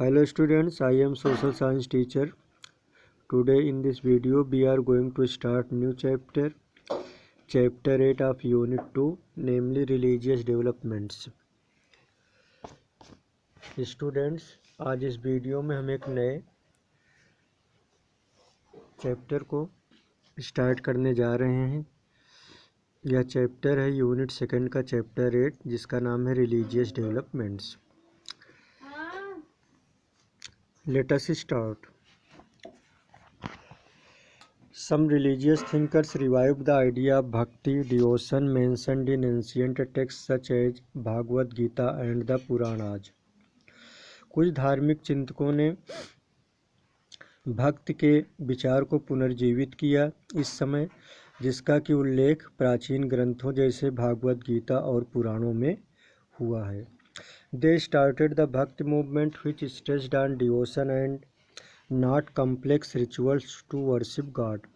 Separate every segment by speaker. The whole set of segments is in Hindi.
Speaker 1: Hello students, I am social science teacher. Today in this video we are going to start new chapter 8 of unit 2, namely religious developments. Students, आज इस वीडियो में हम एक नए चैप्टर को स्टार्ट करने जा रहे हैं। यह चैप्टर है यूनिट 2 का चैप्टर 8, जिसका नाम है religious developments. Let us start. Some religious thinkers revived the idea of bhakti devotion mentioned in ancient texts such as Bhagavad Gita and the Puranas. कुछ धार्मिक चिंतकों ने भक्ति के विचार को पुनर्जीवित किया इस समय, जिसका कि उल्लेख प्राचीन ग्रंथों जैसे भागवत गीता और पुराणों में हुआ है। They started the Bhakti movement, which stressed on devotion and not complex rituals to worship God.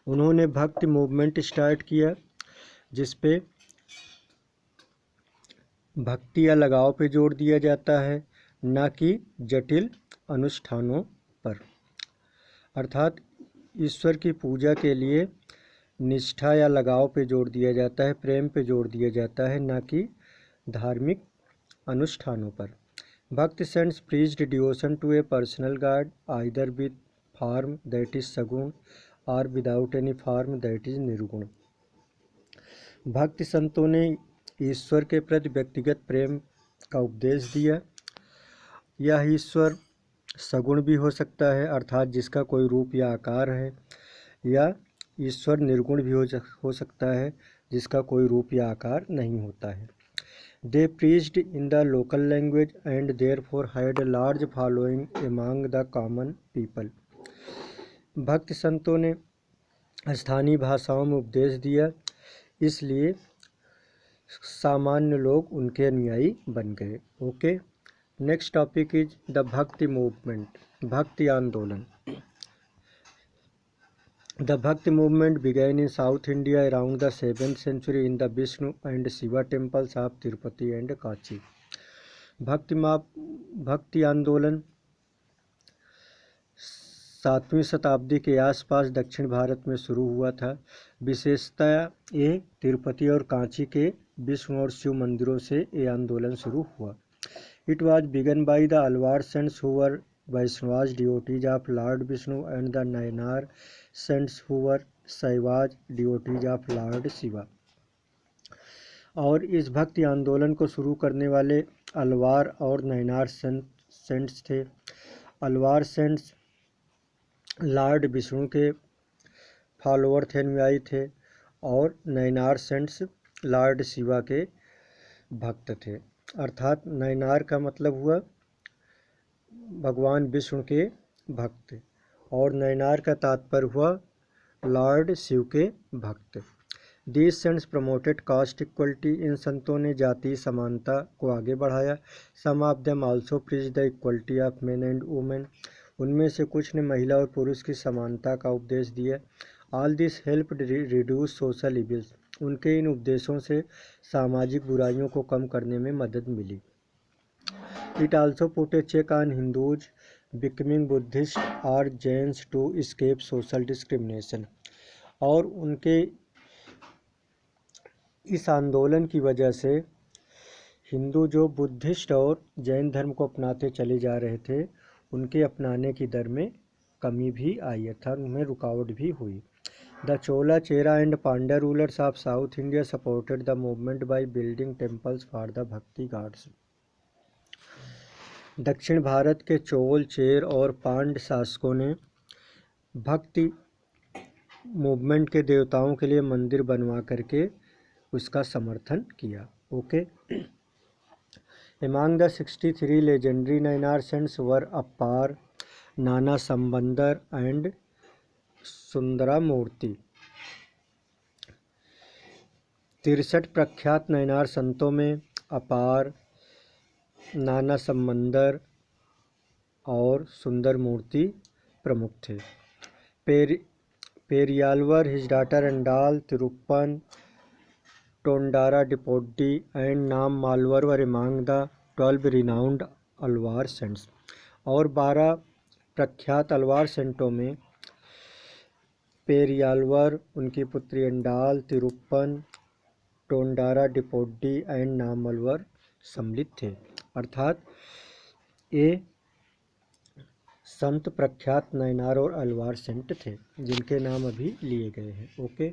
Speaker 1: उन्होंने भक्ति मूवमेंट स्टार्ट किया जिस पे भक्ति या लगाव पे जोर दिया जाता है, न कि जटिल अनुष्ठानों पर। अर्थात ईश्वर की पूजा के लिए निष्ठा या लगाव पे जोर दिया जाता है, प्रेम पे जोर दिया जाता है, न कि धार्मिक अनुष्ठानों पर। Bhakti saints preached devotion to a personal god either with form that is saguna और without any form that is nirguna. भक्ति संतों ने ईश्वर के प्रति व्यक्तिगत प्रेम का उपदेश दिया। यह ईश्वर सगुण भी हो सकता है, अर्थात जिसका कोई रूप या आकार है, या ईश्वर निर्गुण भी हो सकता है, जिसका कोई रूप या आकार नहीं होता है। They preached in the local language and therefore had a large following among the common people. भक्त संतों ने स्थानीय भाषाओं में उपदेश दिया, इसलिए सामान्य लोग उनके अनुयायी बन गए। Okay, next topic is the भक्ति मूवमेंट, भक्ति आंदोलन। The Bhakti movement began in South India around the 7th century in the Vishnu and Shiva temples of Tirupati and Kachi. भक्ति आंदोलन 7वीं शताब्दी के आसपास दक्षिण भारत में शुरू हुआ था। विशेषतः ये तिरुपति और कांची के विष्णु और शिव मंदिरों से ये आंदोलन शुरू हुआ। It was begun by the Alvar saints who were Vaishnavas devotees of Lord Vishnu and the Nayanar saints who were Shaivas devotees of Lord Shiva. और इस भक्ति आंदोलन को शुरू करने वाले अलवार और नयनार सेंट्स थे। अलवार सेंट्स लॉर्ड विष्णु के फॉलोअर थे, अनुयायी थे, और नयनार सेंट्स लॉर्ड शिवा के भक्त थे। अर्थात नयनार का मतलब हुआ भगवान विष्णु के भक्त, और नयनार का तात्पर्य हुआ लॉर्ड शिव के भक्त। These saints promoted caste equality. इन संतों ने जातीय समानता को आगे बढ़ाया। Some of them also preached the equality of men and women. उनमें से कुछ ने महिला और पुरुष की समानता का उपदेश दिया। All this helped reduce social evils. उनके इन उपदेशों से सामाजिक बुराइयों को कम करने में मदद मिली। It also put a check on Hindus becoming Buddhist or Jains to escape social discrimination. और उनके इस आंदोलन की वजह से हिंदू जो बुद्धिस्ट और जैन धर्म को अपनाते चले जा रहे थे, उनके अपनाने की दर में कमी भी आई, अर्थात उनमें रुकावट भी हुई। The Chola, Chera and Pandya rulers of South India supported the movement by building temples for the Bhakti gods. दक्षिण भारत के चोल, चेर और पांड्य शासकों ने भक्ति मूवमेंट के देवताओं के लिए मंदिर बनवा करके उसका समर्थन किया। Okay, Among the 63 legendary Nayanar saints were Appar, Nana Sambandar and सुंदरामूर्ति। 63 प्रख्यात नयनार संतों में अपार, नाना संबंदर और सुंदर मूर्ति प्रमुख थे। Periyalvar, his daughter Andal, Tiruppan, Tondaradippodi and Nam Malwar were among the 12 renowned Alvar saints. और 12 प्रख्यात अलवार सेंटों में पेरियाल्वर, उनकी पुत्री अंडाल, तिरुप्पन, टोंडारा डिपोड्डी एंड नामल्वर सम्मिलित थे। अर्थात ये संत प्रख्यात नयनार और अलवार सेंट थे जिनके नाम अभी लिए गए हैं। Okay,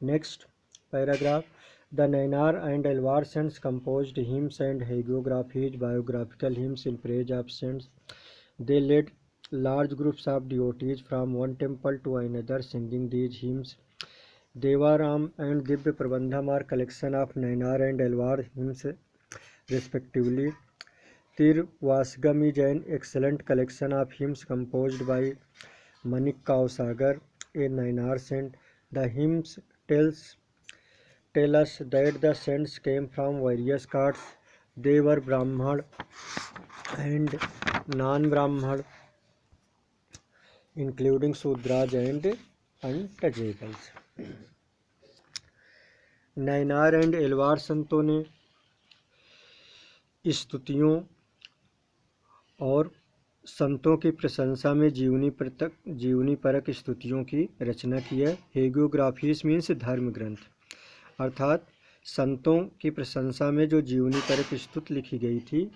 Speaker 1: next paragraph. The Nayanar and Alvar saints composed hymns and hagiographies, biographical hymns in praise of saints. They led large groups of devotees from one temple to another singing these hymns. Devaram and Divya Prabandham are collection of Nainar and Alwar hymns respectively. Tirvasgam is an excellent collection of hymns composed by Manikkau Sagar, a Nainar saint. The hymns tell us that the saints came from various castes. They were Brahman and non-Brahman, including Sudras and untouchables. Nayanar and Alvar संतों ने स्तुतियों और संतों की प्रशंसा में जीवनी परक स्तुतियों की रचना की है। हेगियोग्राफीज मीन्स धर्म ग्रंथ, अर्थात संतों की प्रशंसा में जो जीवनी परक स्तुति लिखी गई थी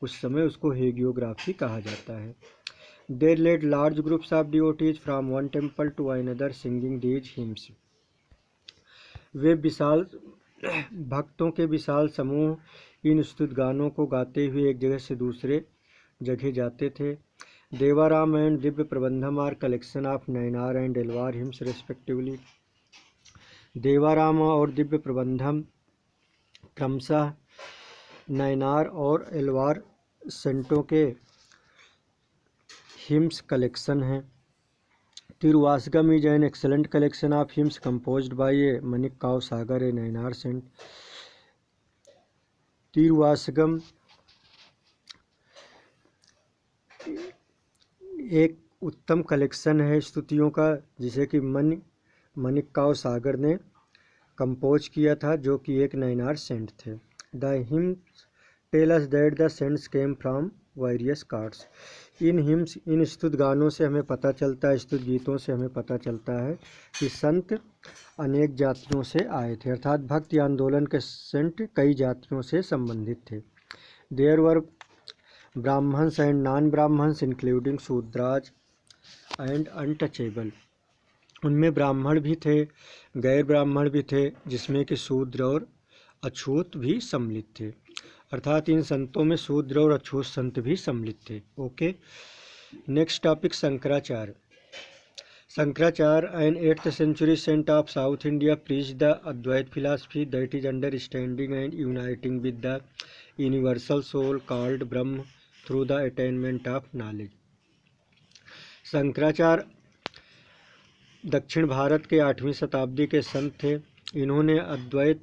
Speaker 1: उस समय उसको हेगियोग्राफी कहा जाता है। They led large groups of devotees from one temple to another singing these hymns. वे विशाल भक्तों के विशाल समूह इन स्तुत गानों को गाते हुए एक जगह से दूसरे जगह जाते थे। Devaram and Divya Prabandham are collection of Nayanar and Alvar hymns respectively. Devaram और दिव्य प्रबंधम क्रमशः नैनार और एलवार सेंटों के हिम्स कलेक्शन है। Tiruvasagam is an excellent collection of hymns composed by a Manikkavasagar, a Nayanar saint. Tiruvasagam एक उत्तम कलेक्शन है स्तुतियों का जिसे कि मनिक्काउ सागर ने कंपोज किया था, जो कि एक नैनार सेंट थे। The hymns tell us that the saints came from various castes. इन स्तुत गानों से हमें पता चलता है, स्तुत गीतों से हमें पता चलता है कि संत अनेक जातियों से आए थे, अर्थात भक्ति आंदोलन के सेंट कई जातियों से संबंधित थे। There were Brahmins and non Brahmins including Shudras and untouchable. उनमें ब्राह्मण भी थे, गैर ब्राह्मण भी थे, जिसमें कि शूद्र और अछूत भी सम्मिलित थे, अर्थात इन संतों में शूद्र और अछूत संत भी सम्मिलित थे। Okay, next topic Shankaracharya. Shankaracharya an 8th century saint of South India preached the Advait philosophy that is understanding and uniting with the universal soul called Brahma through the attainment of knowledge. Shankaracharya दक्षिण भारत के 8वीं शताब्दी के संत थे। इन्होंने अद्वैत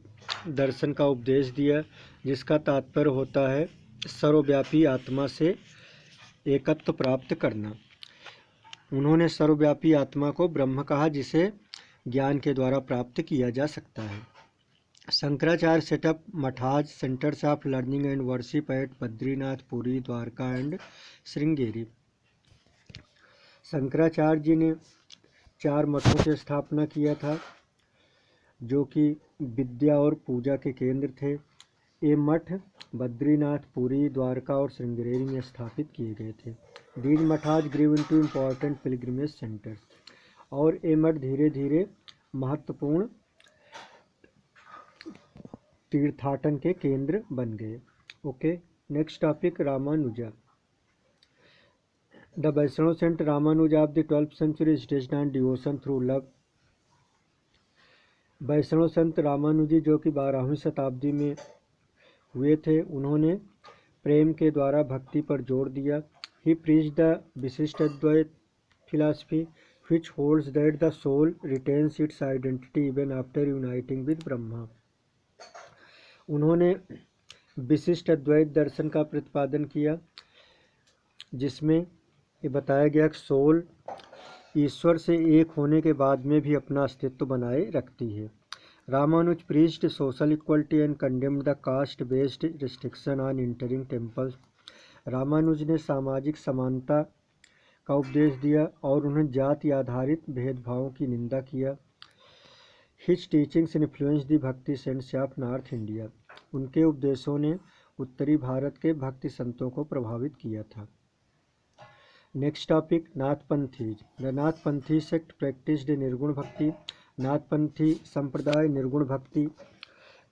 Speaker 1: दर्शन का उपदेश दिया जिसका तात्पर्य होता है सर्वव्यापी आत्मा से एकत्व प्राप्त करना। उन्होंने सर्वव्यापी आत्मा को ब्रह्म कहा जिसे ज्ञान के द्वारा प्राप्त किया जा सकता है। Shankaracharya set up mathas centres of learning and worship at Badrinath, Puri, Dwarka and Sringeri. Shankaracharya ji ने 4 मठों की स्थापना किया था जो कि विद्या और पूजा के केंद्र थे। ये मठ बद्रीनाथ, पुरी, द्वारका और श्रृंगेरी में स्थापित किए गए थे। These mathas grew into important pilgrimage centres, और ये मठ धीरे धीरे महत्वपूर्ण तीर्थाटन के केंद्र बन गए। Okay, next topic Ramanuja. The Vaishnava saint Ramanuja of the 12th century stage on devotion through love. Vaishnava संत रामानुजी जो कि 12वीं शताब्दी में हुए थे, उन्होंने प्रेम के द्वारा भक्ति पर जोर दिया। ही प्रीच्ड द विशिष्ट अद्वैत philosophy which holds that the soul retains its identity even after uniting with Brahma. उन्होंने विशिष्ट अद्वैत दर्शन का प्रतिपादन किया जिसमें ये बताया गया कि सोल ईश्वर से एक होने के बाद में भी अपना अस्तित्व बनाए रखती है। Ramanuj preached social equality and condemned the caste based restriction on entering temples Ramanuj ने सामाजिक समानता का उपदेश दिया और उन्हें जाति आधारित भेदभावों की निंदा किया। हिज टीचिंग्स इन्फ्लुएंस द भक्ति सेंट्स ऑफ नॉर्थ इंडिया। उनके उपदेशों ने उत्तरी भारत के भक्ति संतों को प्रभावित किया था। Next topic, Nathpanthis. The Nathpanthi sect practised nirguna bhakti. Nathpanthi संप्रदाय निर्गुण भक्ति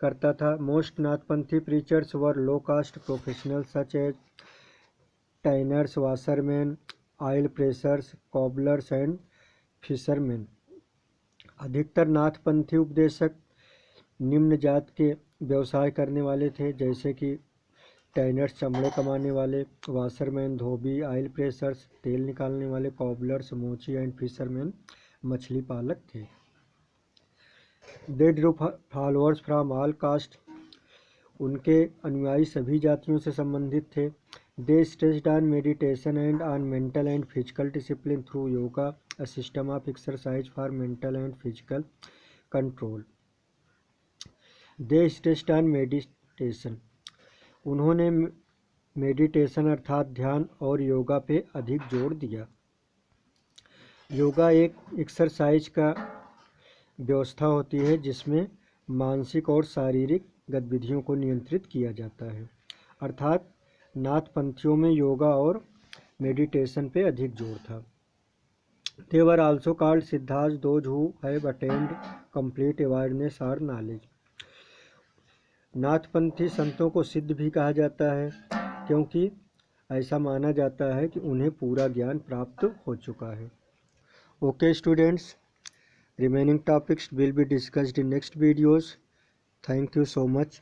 Speaker 1: करता था। Most Nathpanthi preachers were low caste professional such as tanners, washerman, oil pressers, cobblers and fisherman. अधिकतर नाथपंथी उपदेशक निम्न जात के व्यवसाय करने वाले थे, जैसे कि टैनर्स चमड़े कमाने वाले, वाशरमैन धोबी, ऑयल प्रेसर्स तेल निकालने वाले, कॉबलर्स मोची एंड फिशरमैन मछली पालक थे। They drew followers from all caste. उनके अनुयायी सभी जातियों से संबंधित थे। They stressed on meditation and on mental and physical discipline through yoga, a system of exercise for mental and physical control. They stressed on meditation. उन्होंने मेडिटेशन अर्थात ध्यान और योगा पे अधिक जोर दिया। योगा एक एक्सरसाइज का व्यवस्था होती है जिसमें मानसिक और शारीरिक गतिविधियों को नियंत्रित किया जाता है। अर्थात नाथपंथियों में योगा और मेडिटेशन पे अधिक जोर था। They were also called siddhas those who have attained complete awareness और नॉलेज। नाथपंथी संतों को सिद्ध भी कहा जाता है, क्योंकि ऐसा माना जाता है कि उन्हें पूरा ज्ञान प्राप्त हो चुका है। Okay students, remaining topics will be discussed in next videos. Thank you so much.